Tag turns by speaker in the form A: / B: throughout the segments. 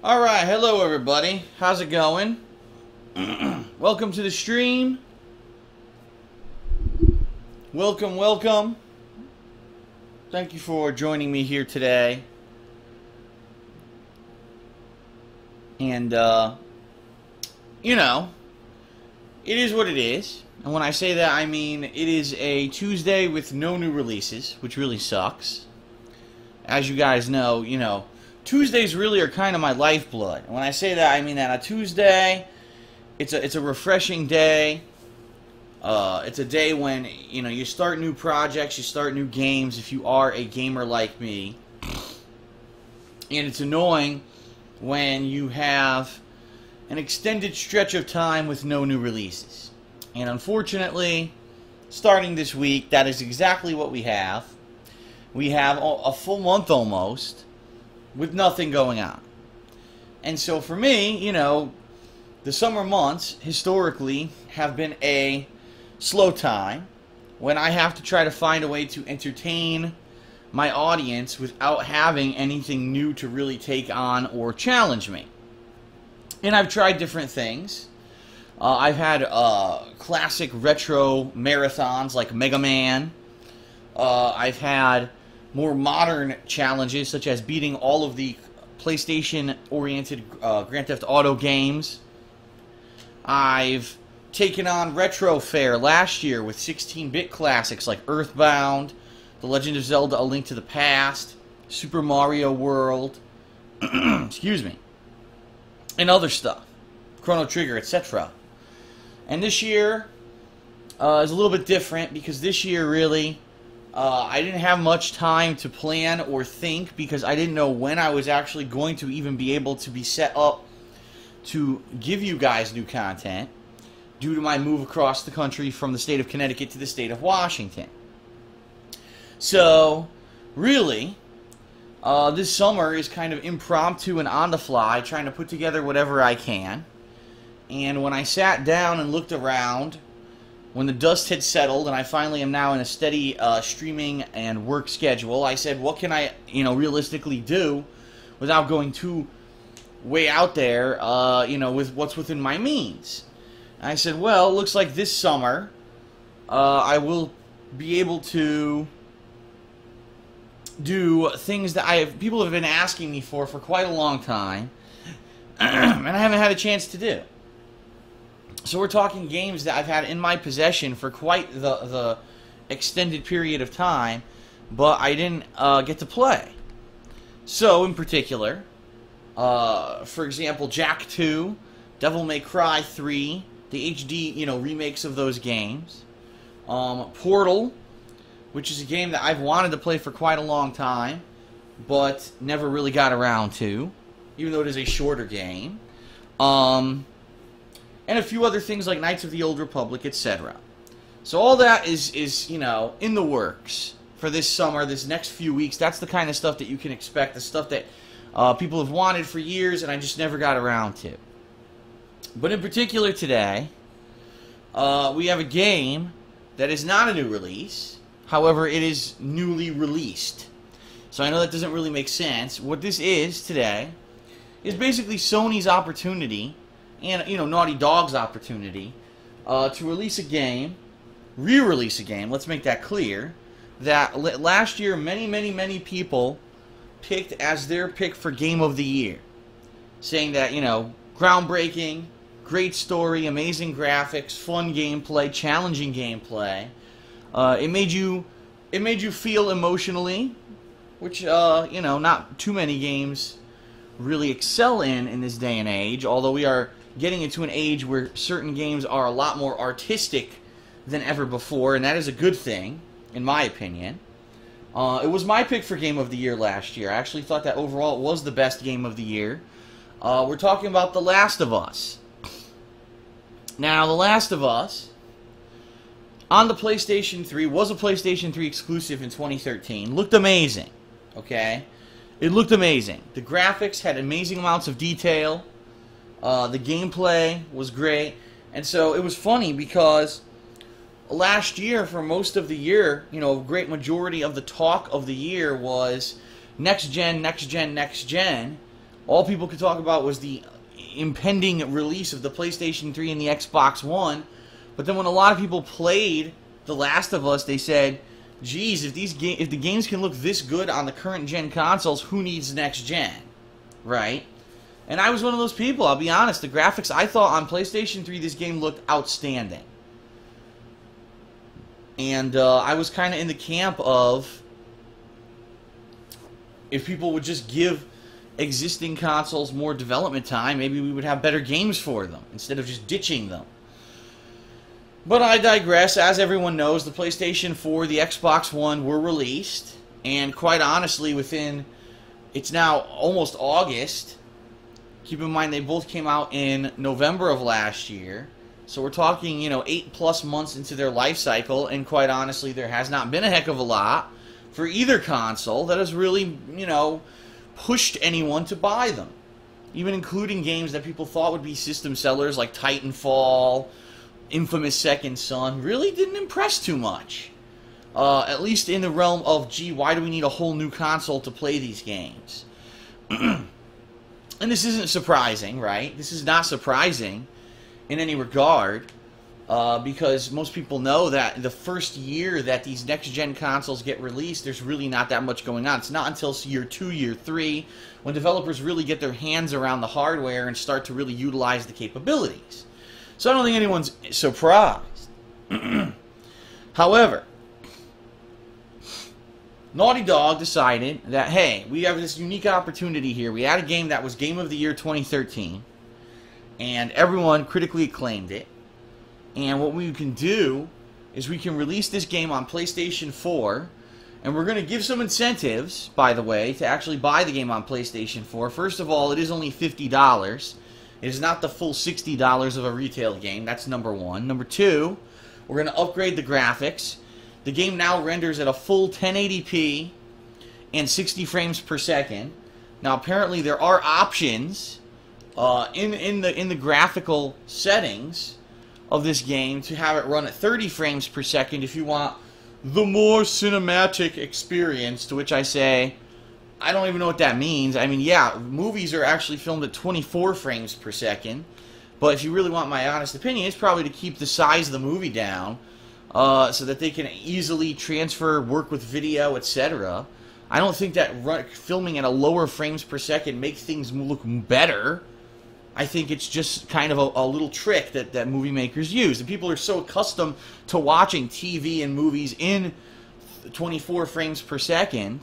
A: Alright, hello everybody. How's it going? Welcome to the stream. Welcome. Thank you for joining me here today. And, you know, it is what it is. And when I say that, I mean it is a Tuesday with no new releases, which really sucks. As you guys know, Tuesdays really are kind of my lifeblood. And when I say that, I mean that on Tuesday, it's a refreshing day. It's a day when, you start new projects, you start new games if you are a gamer like me. And it's annoying when you have an extended stretch of time with no new releases. And unfortunately, starting this week, that is exactly what we have. We have a full month almost with nothing going on. And so for me, the summer months historically have been a slow time when I have to try to find a way to entertain my audience without having anything new to really take on or challenge me. And I've tried different things. I've had classic retro marathons like Mega Man. I've had more modern challenges, such as beating all of the PlayStation-oriented Grand Theft Auto games. I've taken on Retro Fair last year with 16-bit classics like Earthbound, The Legend of Zelda: A Link to the Past, Super Mario World, excuse me, and other stuff, Chrono Trigger, etc. And this year is a little bit different because this year really I didn't have much time to plan or think because I didn't know when I was actually going to even be able to be set up to give you guys new content due to my move across the country from the state of Connecticut to the state of Washington. So, really, this summer is kind of impromptu and on the fly, trying to put together whatever I can. And when I sat down and looked around, when the dust had settled and I finally am now in a steady streaming and work schedule, I said, what can I, realistically do without going too way out there, with what's within my means? And I said, well, it looks like this summer I will be able to do things that people have been asking me for quite a long time, and I haven't had a chance to do. So we're talking games that I've had in my possession for quite the extended period of time, but I didn't get to play. So, in particular, for example, Jak 2, Devil May Cry 3, the HD, remakes of those games, Portal, which is a game that I've wanted to play for quite a long time, but never really got around to, even though it is a shorter game, and a few other things like Knights of the Old Republic, etc. So all that is in the works for this summer, this next few weeks. That's the kind of stuff that you can expect, the stuff that people have wanted for years and I just never got around to. But in particular today, we have a game that is not a new release. However, it is newly released. So I know that doesn't really make sense. What this is today is basically Sony's opportunity and, Naughty Dog's opportunity to release a game, re-release a game, let's make that clear, that last year many people picked as their pick for Game of the Year. Saying that, groundbreaking, great story, amazing graphics, fun gameplay, challenging gameplay. It made you feel emotionally, which, not too many games really excel in this day and age, although we are getting into an age where certain games are a lot more artistic than ever before, and that is a good thing, in my opinion. It was my pick for Game of the Year last year. I actually thought that overall it was the best Game of the Year. We're talking about The Last of Us. Now, The Last of Us, on the PlayStation 3, was a PlayStation 3 exclusive in 2013. Looked amazing, okay? It looked amazing. The graphics had amazing amounts of detail. The gameplay was great. And so it was funny because last year, for most of the year, a great majority of the talk of the year was next gen, next gen, next gen. All people could talk about was the impending release of the PlayStation 3 and the Xbox One. But then when a lot of people played The Last of Us, they said, geez, if the games can look this good on the current gen consoles, who needs next gen? Right? And I was one of those people, I'll be honest. The graphics, I thought on PlayStation 3 this game looked outstanding. And I was kind of in the camp of, if people would just give existing consoles more development time, maybe we would have better games for them, instead of just ditching them. But I digress. As everyone knows, the PlayStation 4, the Xbox One were released. And quite honestly, it's now almost August. Keep in mind, they both came out in November of last year. So we're talking, 8+ months into their life cycle. And quite honestly, there has not been a heck of a lot for either console that has really, pushed anyone to buy them. Even including games that people thought would be system sellers like Titanfall, Infamous Second Son, really didn't impress too much. At least in the realm of, gee, why do we need a whole new console to play these games? And this isn't surprising, right? This is not surprising in any regard, because most people know that the first year that these next-gen consoles get released, there's really not that much going on. It's not until year 2, year 3, when developers really get their hands around the hardware and start to really utilize the capabilities. So I don't think anyone's surprised. However, Naughty Dog decided that, hey, we have this unique opportunity here. We had a game that was Game of the Year 2013, and everyone critically acclaimed it. And what we can do is we can release this game on PlayStation 4, and we're going to give some incentives, by the way, to actually buy the game on PlayStation 4. First of all, it is only $50. It is not the full $60 of a retail game. That's number one. Number two, we're going to upgrade the graphics. The game now renders at a full 1080p and 60 frames per second. Now, apparently, there are options in the graphical settings of this game to have it run at 30 frames per second if you want the more cinematic experience, to which I say, I don't even know what that means. I mean, yeah, movies are actually filmed at 24 frames per second, but if you really want my honest opinion, it's probably to keep the size of the movie down so that they can easily transfer, work with video, etc. I don't think that filming at a lower frames per second makes things look better. I think it's just kind of a little trick that movie makers use. And people are so accustomed to watching TV and movies in 24 frames per second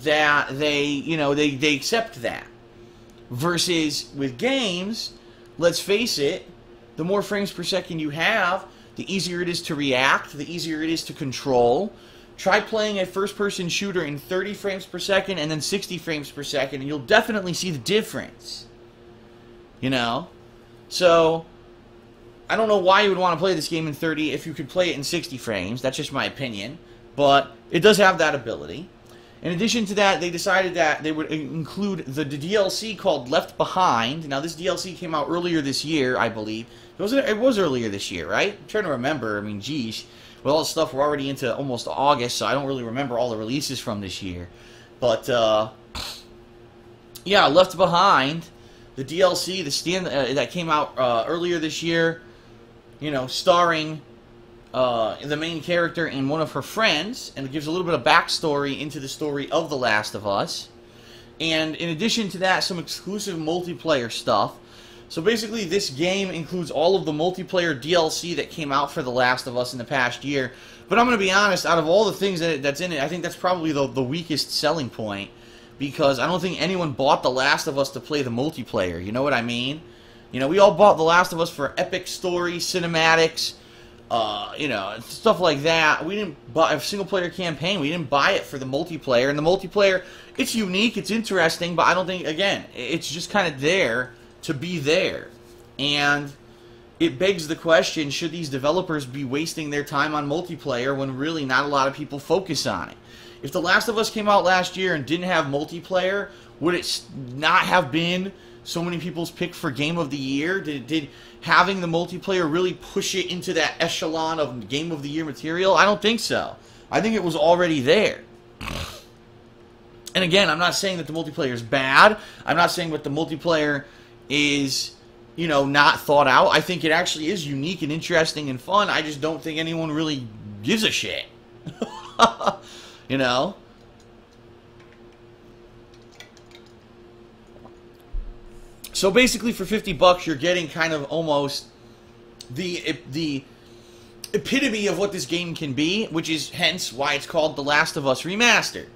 A: that they accept that. Versus with games, let's face it, the more frames per second you have, the easier it is to react, the easier it is to control. Try playing a first-person shooter in 30 frames per second and then 60 frames per second, and you'll definitely see the difference. So I don't know why you would want to play this game in 30 if you could play it in 60 frames. That's just my opinion. But it does have that ability. In addition to that, they decided that they would include the DLC called Left Behind. Now, this DLC came out earlier this year, I believe. It was earlier this year, right? I'm trying to remember. I mean, geez. With all the stuff, we're already into almost August, so I don't really remember all the releases from this year. But, yeah, Left Behind, the DLC, that came out earlier this year, starring the main character and one of her friends, and it gives a little bit of backstory into the story of The Last of Us. And in addition to that, some exclusive multiplayer stuff. So basically, this game includes all of the multiplayer DLC that came out for The Last of Us in the past year. But I'm going to be honest, out of all the things that's in it, I think that's probably the weakest selling point. Because I don't think anyone bought The Last of Us to play the multiplayer. You know what I mean? We all bought The Last of Us for epic story, cinematics, stuff like that. We didn't buy a single-player campaign. We didn't buy it for the multiplayer. And the multiplayer, it's unique, it's interesting, but I don't think, again, it's just kind of there to be there. And it begs the question, should these developers be wasting their time on multiplayer when really not a lot of people focus on it? If The Last of Us came out last year and didn't have multiplayer, would it not have been so many people's pick for Game of the Year? Did having the multiplayer really push it into that echelon of Game of the Year material? I don't think so. I think it was already there. And again, I'm not saying that the multiplayer is bad. I'm not saying that the multiplayer is, you know, not thought out. I think it actually is unique and interesting and fun. I just don't think anyone really gives a shit. You know? So basically for $50 you're getting kind of almost the epitome of what this game can be, which is hence why it's called The Last of Us Remastered.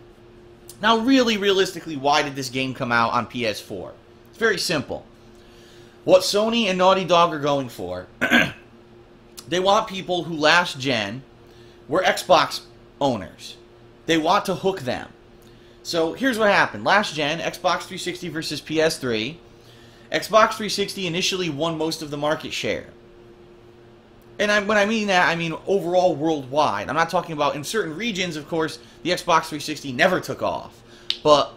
A: Now really, realistically, why did this game come out on PS4? It's very simple. What Sony and Naughty Dog are going for, they want people who last gen were Xbox owners. They want to hook them. So here's what happened. Last gen, Xbox 360 versus PS3. Xbox 360 initially won most of the market share. And when I mean that, I mean overall worldwide. I'm not talking about in certain regions, of course, the Xbox 360 never took off. But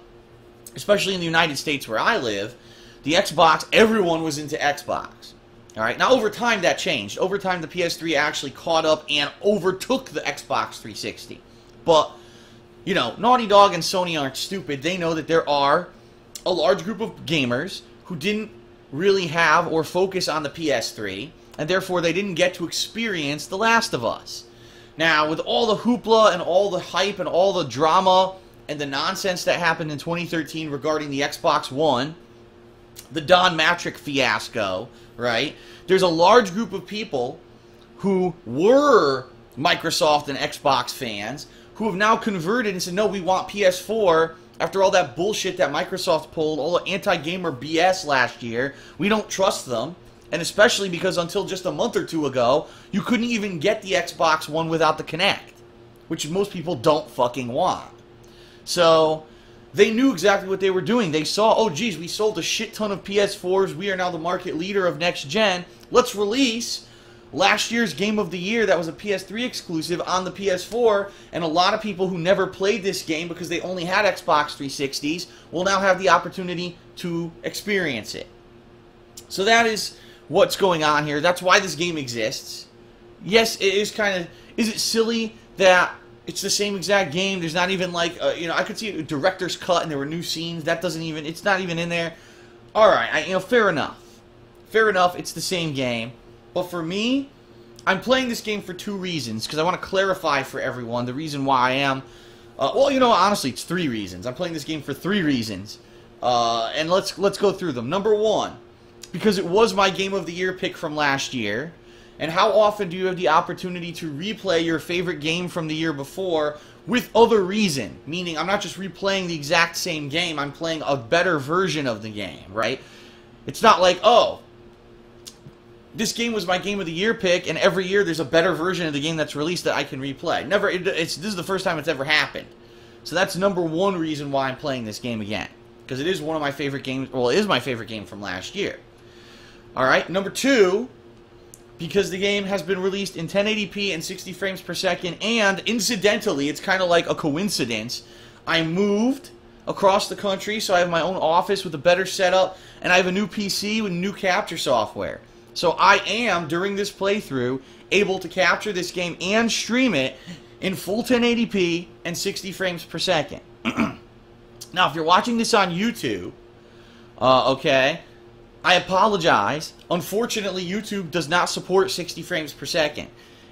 A: especially in the United States where I live, the Xbox, everyone was into Xbox. Alright, now over time that changed. Over time the PS3 actually caught up and overtook the Xbox 360. But, you know, Naughty Dog and Sony aren't stupid. They know that there are a large group of gamers who didn't really have or focus on the PS3, and therefore they didn't get to experience The Last of Us. Now, with all the hoopla and all the hype and all the drama and the nonsense that happened in 2013 regarding the Xbox One, the Don Matrick fiasco, right? There's a large group of people who were Microsoft and Xbox fans who have now converted and said, no, we want PS4. After all that bullshit that Microsoft pulled, all the anti-gamer BS last year, we don't trust them. And especially because until just a month or two ago, you couldn't even get the Xbox One without the Kinect, which most people don't fucking want. So they knew exactly what they were doing. They saw, oh geez, we sold a shit ton of PS4s. We are now the market leader of next gen. Let's release last year's Game of the Year that was a PS3 exclusive on the PS4, and a lot of people who never played this game because they only had Xbox 360s will now have the opportunity to experience it. So that is what's going on here. That's why this game exists. Yes, it is kind of... Is it silly that it's the same exact game? There's not even like... you know, I could see a director's cut and there were new scenes. That doesn't even... It's not even in there. Alright, you know, fair enough. Fair enough, it's the same game. But for me, I'm playing this game for two reasons, because I want to clarify for everyone the reason why I am... well, you know, honestly, it's three reasons. I'm playing this game for three reasons. And let's go through them. Number one, because it was my Game of the Year pick from last year. And how often do you have the opportunity to replay your favorite game from the year before with other reason? Meaning, I'm not just replaying the exact same game, I'm playing a better version of the game, right? It's not like, oh, this game was my Game of the Year pick, and every year there's a better version of the game that's released that I can replay. Never. This is the first time it's ever happened. So that's number one reason why I'm playing this game again. Because it is one of my favorite games, well, it is my favorite game from last year. Alright, number two, because the game has been released in 1080p and 60 frames per second, and incidentally, it's kind of like a coincidence, I moved across the country, so I have my own office with a better setup, and I have a new PC with new capture software. So I am, during this playthrough, able to capture this game and stream it in full 1080p and 60 frames per second. Now, if you're watching this on YouTube, okay, I apologize. Unfortunately, YouTube does not support 60 frames per second.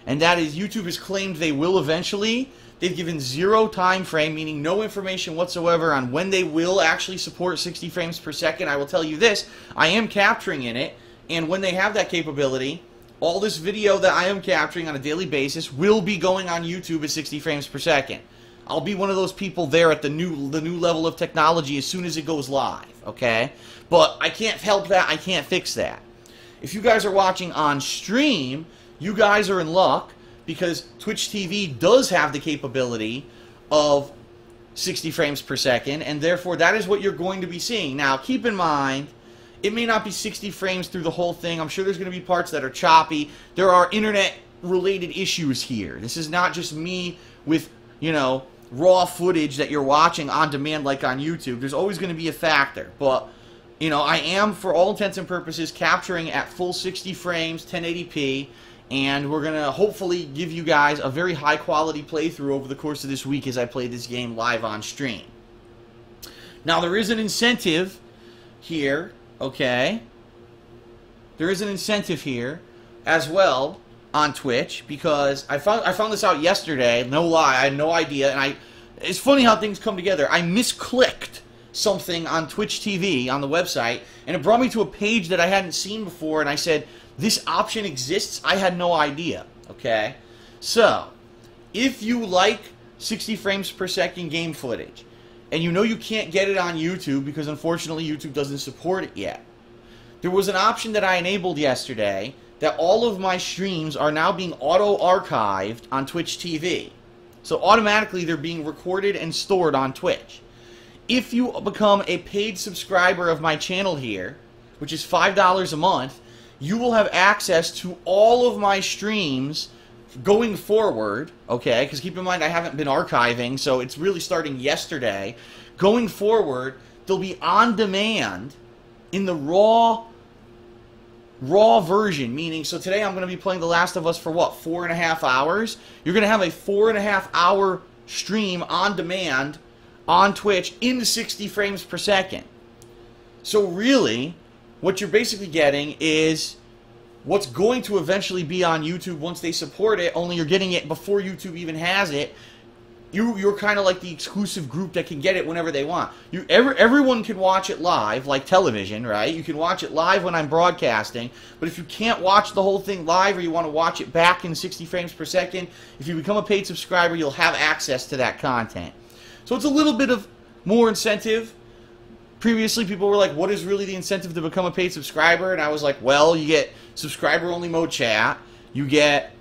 A: And that is, YouTube has claimed they will eventually. They've given zero time frame, meaning no information whatsoever on when they will actually support 60 frames per second. I will tell you this, I am capturing in it. And when they have that capability, all this video that I am capturing on a daily basis will be going on YouTube at 60 frames per second. I'll be one of those people there at the new level of technology as soon as it goes live, okay? But I can't help that. I can't fix that. If you guys are watching on stream, you guys are in luck because Twitch TV does have the capability of 60 frames per second, and therefore that is what you're going to be seeing. Now, keep in mind, it may not be 60 frames through the whole thing. I'm sure there's going to be parts that are choppy. There are internet-related issues here. This is not just me with, you know, raw footage that you're watching on demand like on YouTube. There's always going to be a factor. But, you know, I am, for all intents and purposes, capturing at full 60 frames, 1080p, and we're going to hopefully give you guys a very high-quality playthrough over the course of this week as I play this game live on stream. Now, there is an incentive here, okay? There is an incentive here as well on Twitch, because I found this out yesterday. No lie, I had no idea, and it's funny how things come together. I misclicked something on Twitch TV on the website, and it brought me to a page that I hadn't seen before, and I said, this option exists? I had no idea, okay? So, if you like 60 frames per second game footage, and you know you can't get it on YouTube because unfortunately YouTube doesn't support it yet, there was an option that I enabled yesterday that all of my streams are now being auto-archived on Twitch TV. So automatically they're being recorded and stored on Twitch. If you become a paid subscriber of my channel here, which is $5 a month, you will have access to all of my streams going forward, okay? Because keep in mind, I haven't been archiving, so it's really starting yesterday. Going forward, they'll be on demand in the raw version, meaning, so today I'm going to be playing The Last of Us for what, 4.5 hours? You're going to have a 4.5 hour stream on demand on Twitch in 60 frames per second. So really, what you're basically getting is what's going to eventually be on YouTube once they support it, only you're getting it before YouTube even has it. You're kind of like the exclusive group that can get it whenever they want. Everyone can watch it live, like television, right? You can watch it live when I'm broadcasting, but if you can't watch the whole thing live or you want to watch it back in 60 frames per second, if you become a paid subscriber, you'll have access to that content. So it's a little bit of more incentive. Previously, people were like, what is really the incentive to become a paid subscriber? And I was like, well, you get subscriber-only mode chat, you get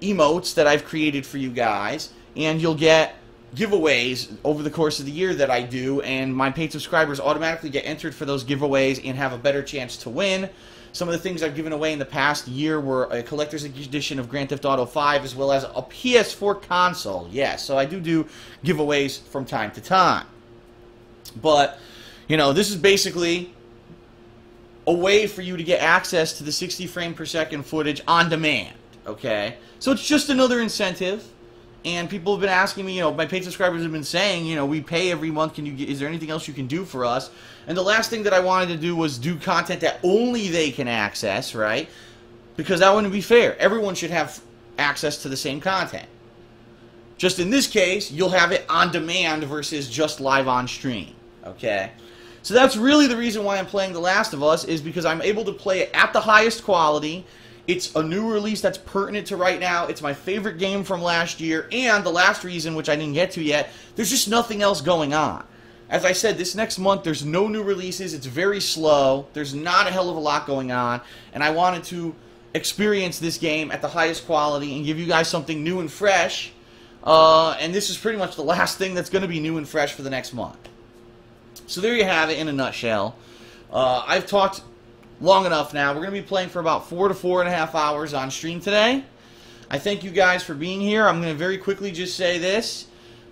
A: emotes that I've created for you guys, and you'll get giveaways over the course of the year that I do, and my paid subscribers automatically get entered for those giveaways and have a better chance to win. Some of the things I've given away in the past year were a collector's edition of Grand Theft Auto 5 as well as a PS4 console. Yes, so I do giveaways from time to time. But, you know, this is basically a way for you to get access to the 60 frame per second footage on demand, okay? So it's just another incentive. And people have been asking me, you know, my paid subscribers have been saying, you know, we pay every month, is there anything else you can do for us? And the last thing that I wanted to do was do content that only they can access, right? Because that wouldn't be fair. Everyone should have access to the same content. Just in this case, you'll have it on demand versus just live on stream, okay? So that's really the reason why I'm playing The Last of Us, is because I'm able to play it at the highest quality. It's a new release that's pertinent to right now. It's my favorite game from last year. And the last reason, which I didn't get to yet, there's just nothing else going on. As I said, this next month, there's no new releases. It's very slow. There's not a hell of a lot going on. And I wanted to experience this game at the highest quality and give you guys something new and fresh. And this is pretty much the last thing that's going to be new and fresh for the next month. So there you have it in a nutshell. I've talked long enough now. We're going to be playing for about 4 to 4.5 hours on stream today. I thank you guys for being here. I'm going to very quickly just say this.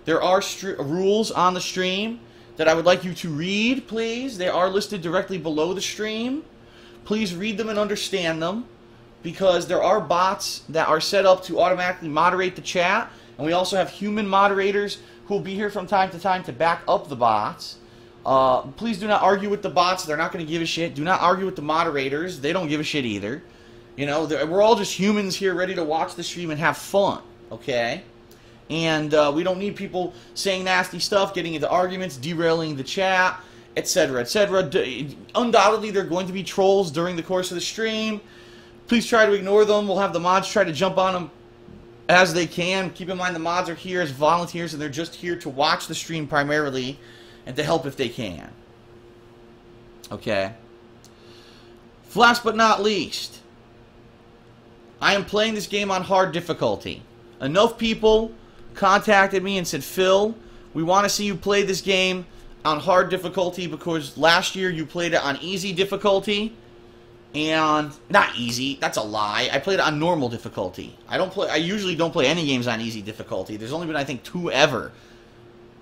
A: There are rules on the stream that I would like you to read, please. They are listed directly below the stream. Please read them and understand them, because there are bots that are set up to automatically moderate the chat, and we also have human moderators who will be here from time to time to back up the bots. Please do not argue with the bots. They're not going to give a shit. Do not argue with the moderators. They don't give a shit either. You know, we're all just humans here ready to watch the stream and have fun, okay? And we don't need people saying nasty stuff, getting into arguments, derailing the chat, etc., etc. Undoubtedly, there are going to be trolls during the course of the stream. Please try to ignore them. We'll have the mods try to jump on them as they can. Keep in mind the mods are here as volunteers, and they're just here to watch the stream primarily and to help if they can. Okay. Last but not least, I am playing this game on hard difficulty. Enough people contacted me and said, Phil, we want to see you play this game on hard difficulty because last year you played it on easy difficulty. And not easy, that's a lie. I played it on normal difficulty. I usually don't play any games on easy difficulty. There's only been, I think, 2 ever.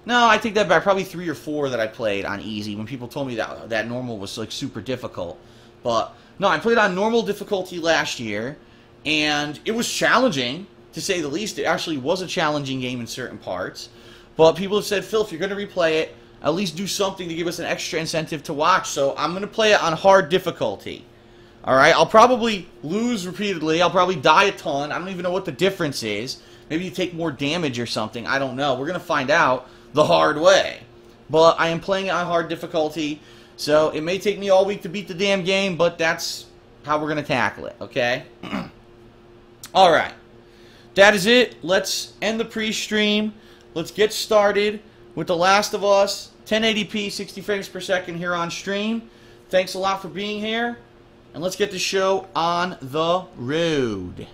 A: No, I take that back. Probably 3 or 4 that I played on easy when people told me that normal was like super difficult. But no, I played on normal difficulty last year, and it was challenging, to say the least. It actually was a challenging game in certain parts. But people have said, Phil, if you're going to replay it, at least do something to give us an extra incentive to watch. So I'm going to play it on hard difficulty. Alright, I'll probably lose repeatedly. I'll probably die a ton. I don't even know what the difference is. Maybe you take more damage or something. I don't know. We're going to find out the hard way. But I am playing it on hard difficulty. So it may take me all week to beat the damn game, but that's how we're going to tackle it, okay? Alright. That is it. Let's end the pre-stream. Let's get started with The Last of Us. 1080p, 60 frames per second here on stream. Thanks a lot for being here. And let's get the show on the road.